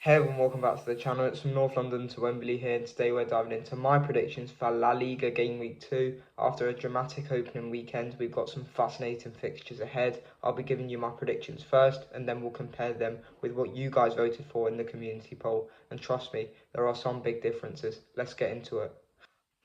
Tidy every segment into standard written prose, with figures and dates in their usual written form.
Hey everyone, welcome back to the channel. It's from North London to Wembley here, and today we're diving into my predictions for La Liga Game Week 2. After a dramatic opening weekend, we've got some fascinating fixtures ahead. I'll be giving you my predictions first, and then we'll compare them with what you guys voted for in the community poll. And trust me, there are some big differences. Let's get into it.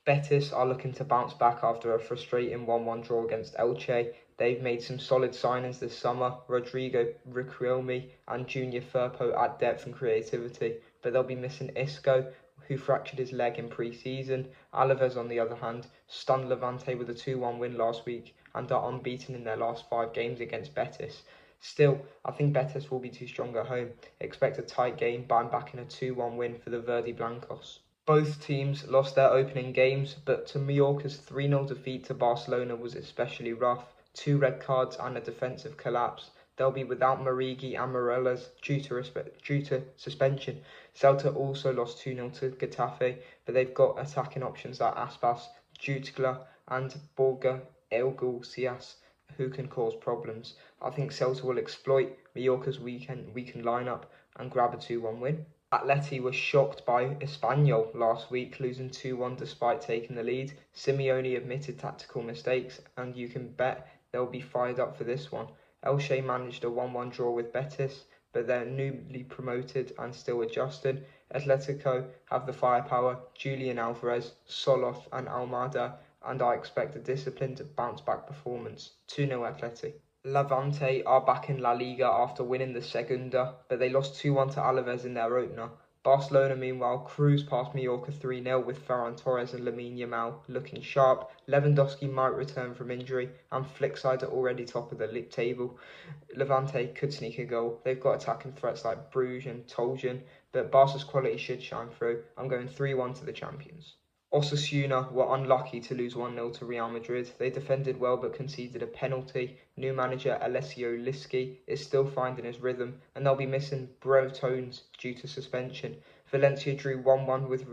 Betis are looking to bounce back after a frustrating 1-1 draw against Elche. They've made some solid signings this summer, Rodrigo Riquelme and Junior Firpo add depth and creativity, but they'll be missing Isco, who fractured his leg in pre-season. Alavés, on the other hand, stunned Levante with a 2-1 win last week and are unbeaten in their last 5 games against Betis. Still, I think Betis will be too strong at home. Expect a tight game, but I'm backing a 2-1 win for the Verde Blancos. Both teams lost their opening games, but to Mallorca's 3-0 defeat to Barcelona was especially rough. 2 red cards and a defensive collapse. They'll be without Marigui and Morelos due to suspension. Celta also lost 2-0 to Getafe, but they've got attacking options like Aspas, Jutgla and Borja Iglesias, who can cause problems. I think Celta will exploit Mallorca's weakened lineup and grab a 2-1 win. Atleti was shocked by Espanyol last week, losing 2-1 despite taking the lead. Simeone admitted tactical mistakes, and you can bet they'll be fired up for this one. Elche managed a 1-1 draw with Betis, but they're newly promoted and still adjusting. Atletico have the firepower, Julian Alvarez, Soloth and Almada, and I expect a disciplined bounce-back performance. 2-0 Atleti. Levante are back in La Liga after winning the Segunda, but they lost 2-1 to Alavés in their opener. Barcelona, meanwhile, cruised past Mallorca 3-0 with Ferran Torres and Lamine Yamal looking sharp. Lewandowski might return from injury, and Flickside are already top of the league table. Levante could sneak a goal. They've got attacking threats like Bruges and Toljan, but Barca's quality should shine through. I'm going 3-1 to the champions. Osasuna were unlucky to lose 1-0 to Real Madrid. They defended well but conceded a penalty. New manager Alessio Lischi is still finding his rhythm, and they'll be missing Bretones due to suspension. Valencia drew 1-1 with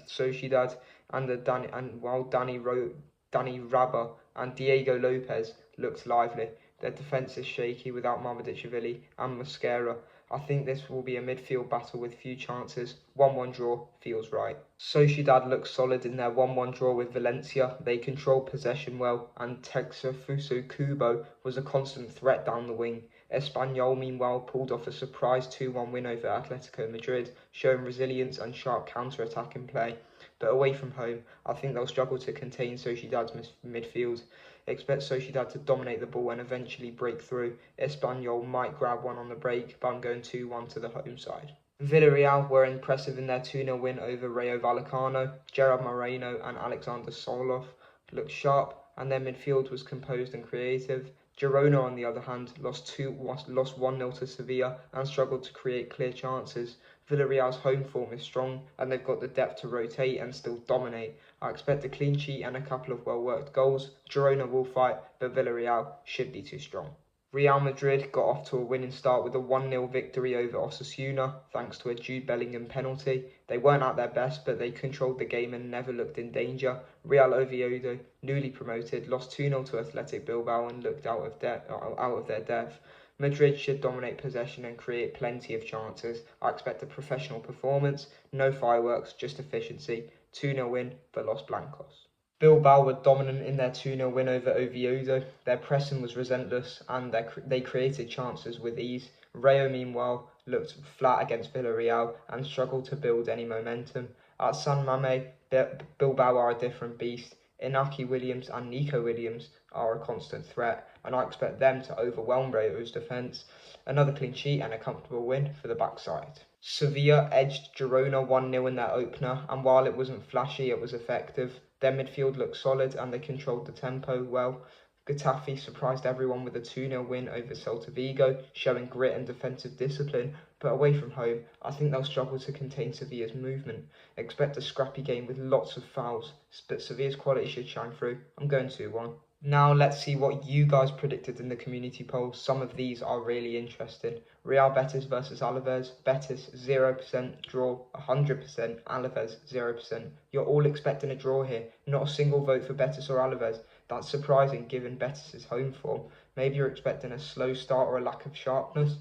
Sociedad, while Dani Raba and Diego Lopez looked lively. Their defence is shaky without Mamadichvili and Mosquera. I think this will be a midfield battle with few chances. 1-1 draw feels right. Sociedad looks solid in their 1-1 draw with Valencia. They controlled possession well, and Texafuso Kubo was a constant threat down the wing. Espanyol, meanwhile, pulled off a surprise 2-1 win over Atletico Madrid, showing resilience and sharp counter-attacking play. But away from home, I think they'll struggle to contain Sociedad's midfield. Expect Sociedad to dominate the ball and eventually break through. Espanyol might grab one on the break, but I'm going 2-1 to the home side. Villarreal were impressive in their 2-0 win over Rayo Vallecano. Gerard Moreno and Alexander Soloth looked sharp, and their midfield was composed and creative. Girona, on the other hand, lost 1-0 to Sevilla and struggled to create clear chances. Villarreal's home form is strong, and they've got the depth to rotate and still dominate. I expect a clean sheet and a couple of well-worked goals. Girona will fight, but Villarreal should be too strong. Real Madrid got off to a winning start with a 1-0 victory over Osasuna, thanks to a Jude Bellingham penalty. They weren't at their best, but they controlled the game and never looked in danger. Real Oviedo, newly promoted, lost 2-0 to Athletic Bilbao and looked out of their depth. Madrid should dominate possession and create plenty of chances. I expect a professional performance, no fireworks, just efficiency. 2-0 win for Los Blancos. Bilbao were dominant in their 2-0 win over Oviedo. Their pressing was relentless and they created chances with ease. Rayo, meanwhile, looked flat against Villarreal and struggled to build any momentum. At San Mamés, Bilbao are a different beast. Inaki Williams and Nico Williams are a constant threat, and I expect them to overwhelm Rayo's defence. Another clean sheet and a comfortable win for the backside. Sevilla edged Girona 1-0 in their opener, and while it wasn't flashy, it was effective. Their midfield looked solid and they controlled the tempo well. Getafe surprised everyone with a 2-0 win over Celta Vigo, showing grit and defensive discipline, but away from home, I think they'll struggle to contain Sevilla's movement. Expect a scrappy game with lots of fouls, but Sevilla's quality should shine through. I'm going 2-1. Now let's see what you guys predicted in the community poll. Some of these are really interesting. Real Betis versus Alavés. Betis 0%, draw 100%, Alavés 0%. You're all expecting a draw here. Not a single vote for Betis or Alavés. That's surprising given Betis' home form. Maybe you're expecting a slow start or a lack of sharpness.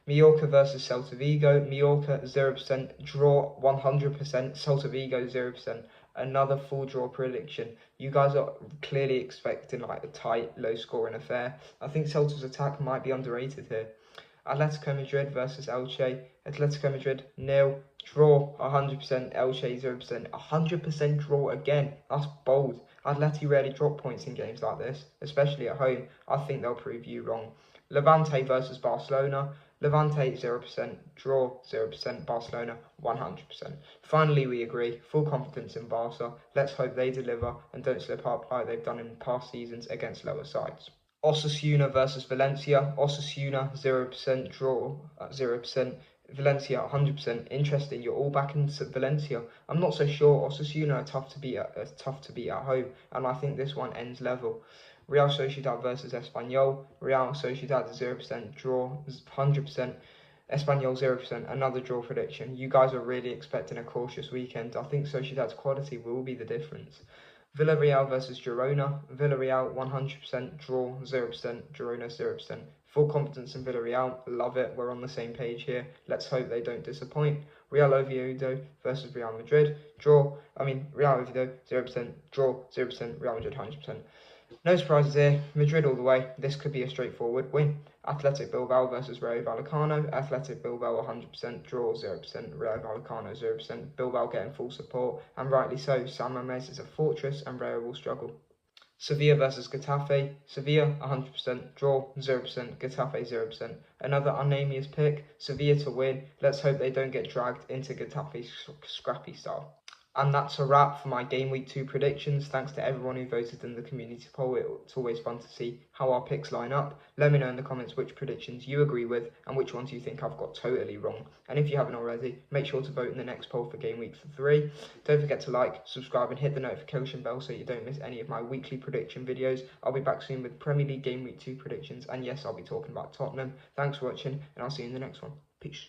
Mallorca versus Celta Vigo. Mallorca 0%, draw 100%, Celta Vigo 0%. Another full draw prediction. You guys are clearly expecting like a tight, low-scoring affair. I think Celta's attack might be underrated here. Atletico Madrid versus Elche. Atletico Madrid 0, draw 100%, Elche 0%, 100% draw again. That's bold. Atleti rarely drop points in games like this, especially at home. I think they'll prove you wrong. Levante versus Barcelona. Levante 0%, draw 0%, Barcelona 100%. Finally, we agree, full confidence in Barca. Let's hope they deliver and don't slip up like they've done in past seasons against lower sides. Osasuna versus Valencia. Osasuna 0%, draw at 0%. Valencia 100%. Interesting. You're all back in Valencia. I'm not so sure. Osasuna are tough to beat at home, and I think this one ends level. Real Sociedad versus Espanyol. Real Sociedad 0%, draw 100%. Espanyol 0%, another draw prediction. You guys are really expecting a cautious weekend. I think Sociedad's quality will be the difference. Villarreal versus Girona. Villarreal 100%, draw 0%, Girona 0%. Full confidence in Villarreal, love it, we're on the same page here. Let's hope they don't disappoint. Real Oviedo versus Real Madrid. Real Oviedo 0%, draw 0%, Real Madrid 100%. No surprises here, Madrid all the way. This could be a straightforward win. Athletic Bilbao versus Rayo Vallecano. Athletic Bilbao 100%, draw 0%, Rayo Vallecano 0%. Bilbao getting full support, and rightly so. San Mamés is a fortress and Rayo will struggle. Sevilla versus Getafe. Sevilla 100%, draw 0%, Getafe 0%. Another unnameous pick, Sevilla to win. Let's hope they don't get dragged into Getafe's scrappy style. And that's a wrap for my Game Week 2 predictions. Thanks to everyone who voted in the community poll. It's always fun to see how our picks line up. Let me know in the comments which predictions you agree with and which ones you think I've got totally wrong. And if you haven't already, make sure to vote in the next poll for Game Week 3. Don't forget to like, subscribe and hit the notification bell so you don't miss any of my weekly prediction videos. I'll be back soon with Premier League Game Week 2 predictions. And yes, I'll be talking about Tottenham. Thanks for watching and I'll see you in the next one. Peace.